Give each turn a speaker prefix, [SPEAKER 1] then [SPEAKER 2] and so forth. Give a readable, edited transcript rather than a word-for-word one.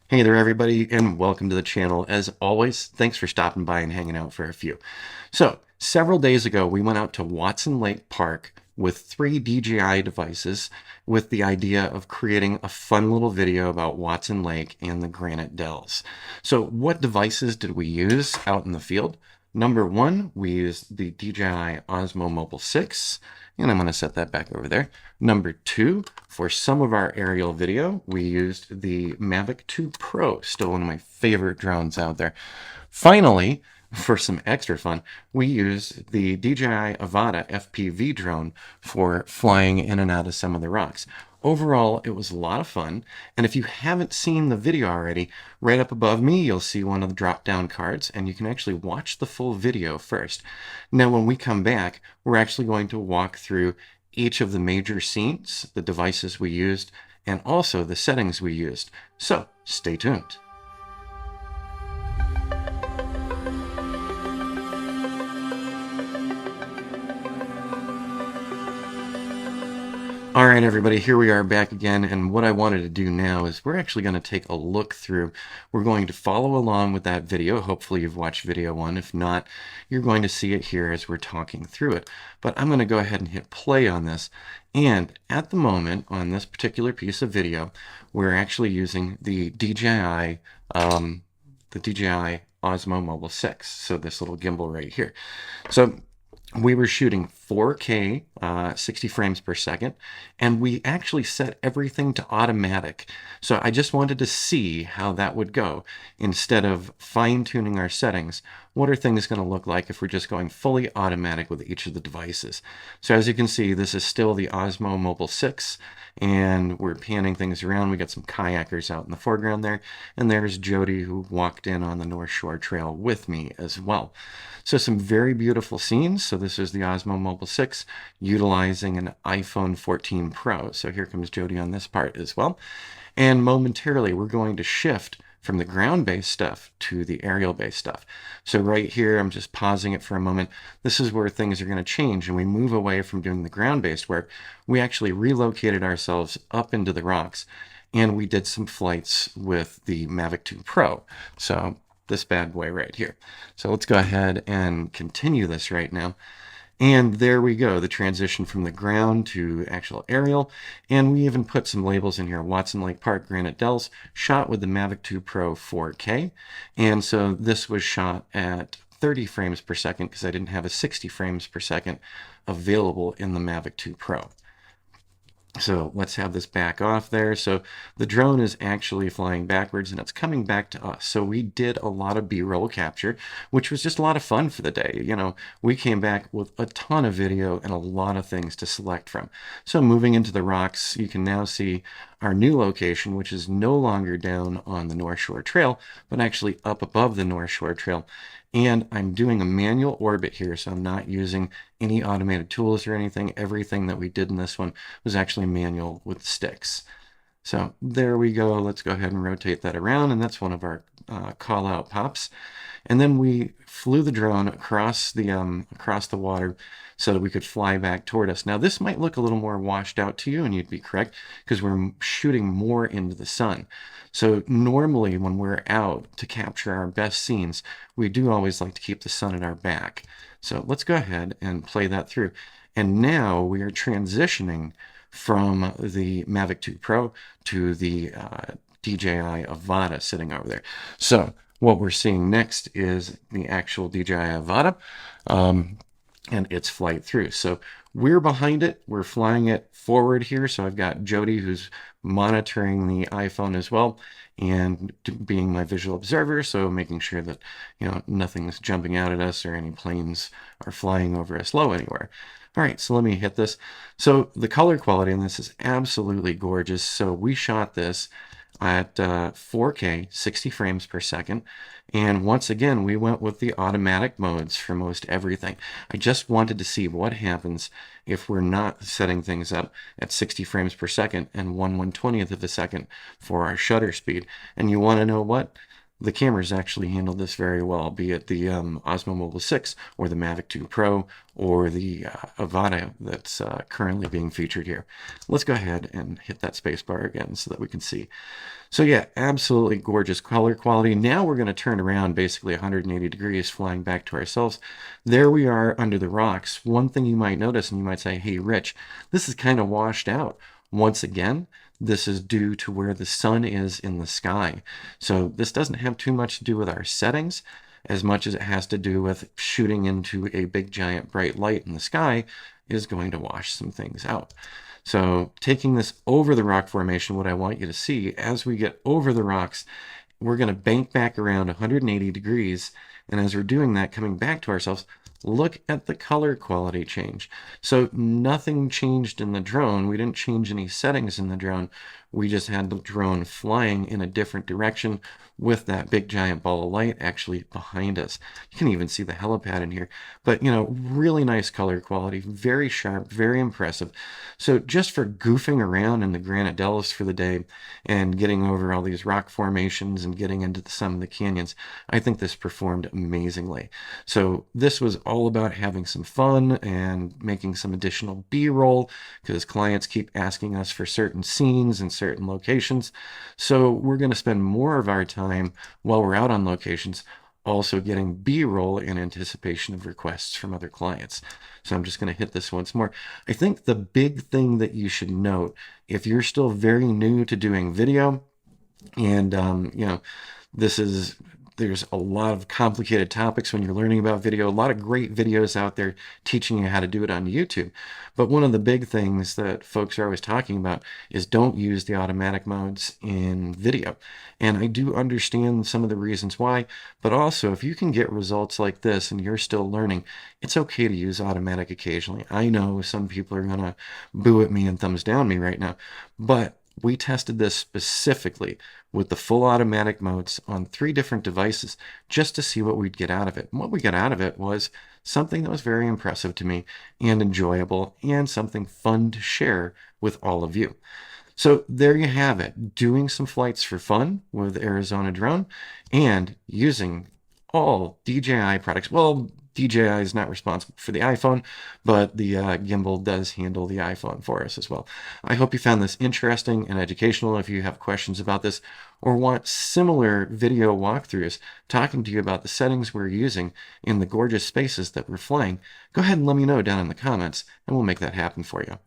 [SPEAKER 1] Hey there, everybody, and welcome to the channel. As always, thanks for stopping by and hanging out for a few. So, several days ago, we went out to Watson Lake Park with 3 DJI devices with the idea of creating a fun little video about Watson Lake and the granite dells. So, what devices did we use out in the field? Number one, we used the DJI Osmo Mobile 6, and I'm going to set that back over there. Number two, for some of our aerial video, we used the Mavic 2 Pro, still one of my favorite drones out there. Finally, for some extra fun, we used the DJI Avata FPV drone for flying in and out of some of the rocks. Overall, it was a lot of fun, and if you haven't seen the video already, right up above me, you'll see one of the drop-down cards, and you can actually watch the full video first. Now, when we come back, we're actually going to walk through each of the major scenes, the devices we used, and also the settings we used. So, stay tuned. All right, everybody, here we are back again, and what I wanted to do now is we're actually going to take a look through. We're going to follow along with that video. Hopefully you've watched video one. If not, you're going to see it here as we're talking through it. But I'm going to go ahead and hit play on this. And at the moment, on this particular piece of video, we're actually using the DJI Osmo Mobile 6. So this little gimbal right here. So we were shooting 4K, 60 frames per second, and we actually set everything to automatic. So I just wanted to see how that would go. Instead of fine-tuning our settings, what are things going to look like if we're just going fully automatic with each of the devices? So as you can see, this is still the Osmo Mobile 6, and we're panning things around. We got some kayakers out in the foreground there, and there's Jody, who walked in on the North Shore Trail with me as well. So some very beautiful scenes. So this is the Osmo Mobile 6 utilizing an iPhone 14 Pro. So here comes Jody on this part as well. And momentarily, we're going to shift from the ground-based stuff to the aerial-based stuff. So right here, I'm just pausing it for a moment. This is where things are going to change, and we move away from doing the ground-based work. We actually relocated ourselves up into the rocks, and we did some flights with the Mavic 2 Pro. So this bad boy right here. So let's go ahead and continue this right now. And there we go, the transition from the ground to actual aerial. And we even put some labels in here, Watson Lake Park, Granite Dells, shot with the Mavic 2 Pro 4K. And so this was shot at 30 frames per second because I didn't have a 60 frames per second available in the Mavic 2 Pro. So let's have this back off there. So the drone is actually flying backwards and it's coming back to us. So we did a lot of B-roll capture, which was just a lot of fun for the day. You know, we came back with a ton of video and a lot of things to select from. So moving into the rocks, you can now see our new location, which is no longer down on the North Shore Trail, but actually up above the North Shore Trail. And I'm doing a manual orbit here, so I'm not using any automated tools or anything. Everything that we did in this one was actually manual with sticks. So there we go. Let's go ahead and rotate that around, and that's one of our call out pops. And then we flew the drone across the water so that we could fly back toward us. Now this might look a little more washed out to you, and you'd be correct, because we're shooting more into the sun. So normally when we're out to capture our best scenes, we do always like to keep the sun at our back. So let's go ahead and play that through. And now we are transitioning from the Mavic 2 Pro to the DJI Avata sitting over there. So what we're seeing next is the actual DJI Avata and its flight through. So we're behind it. We're flying it forward here. So I've got Jody, who's monitoring the iPhone as well and being my visual observer. So making sure that, you know, nothing's jumping out at us or any planes are flying over us low anywhere. All right, so let me hit this. So the color quality on this is absolutely gorgeous. So we shot this at 4K, 60 frames per second. And once again, we went with the automatic modes for most everything. I just wanted to see what happens if we're not setting things up at 60 frames per second and 1/120th of a second for our shutter speed. And you want to know what? the cameras actually handled this very well, be it the Osmo Mobile 6 or the Mavic 2 Pro or the Avata that's currently being featured here. Let's go ahead and hit that spacebar again so that we can see. So yeah, absolutely gorgeous color quality. Now we're going to turn around basically 180 degrees, flying back to ourselves. There we are under the rocks. One thing you might notice, and you might say, hey, Rich, this is kind of washed out. Once again, this is due to where the sun is in the sky. So this doesn't have too much to do with our settings as much as it has to do with shooting into a big giant bright light in the sky is going to wash some things out. So taking this over the rock formation, what I want you to see as we get over the rocks, we're going to bank back around 180 degrees. And as we're doing that, coming back to ourselves, look at the color quality change. So nothing changed in the drone. We didn't change any settings in the drone. We just had the drone flying in a different direction with that big giant ball of light actually behind us. You can even see the helipad in here. But, you know, really nice color quality, very sharp, very impressive. So just for goofing around in the Granite Deltas for the day and getting over all these rock formations and getting into some of the canyons, I think this performed amazingly. So this was all about having some fun and making some additional B-roll because clients keep asking us for certain scenes and certain locations. So we're going to spend more of our time while we're out on locations also getting B-roll in anticipation of requests from other clients. So I'm just going to hit this once more. I think the big thing that you should note, if you're still very new to doing video, and you know, there's a lot of complicated topics when you're learning about video, a lot of great videos out there teaching you how to do it on YouTube. But one of the big things that folks are always talking about is don't use the automatic modes in video. And I do understand some of the reasons why, but also if you can get results like this and you're still learning, it's okay to use automatic occasionally. I know some people are gonna boo at me and thumbs down me right now, but we tested this specifically with the full automatic modes on 3 different devices just to see what we'd get out of it. And what we got out of it was something that was very impressive to me and enjoyable and something fun to share with all of you. So there you have it, doing some flights for fun with Arizona Drone and using all DJI products. Well, DJI is not responsible for the iPhone, but the gimbal does handle the iPhone for us as well. I hope you found this interesting and educational. If you have questions about this or want similar video walkthroughs talking to you about the settings we're using in the gorgeous spaces that we're flying, go ahead and let me know down in the comments and we'll make that happen for you.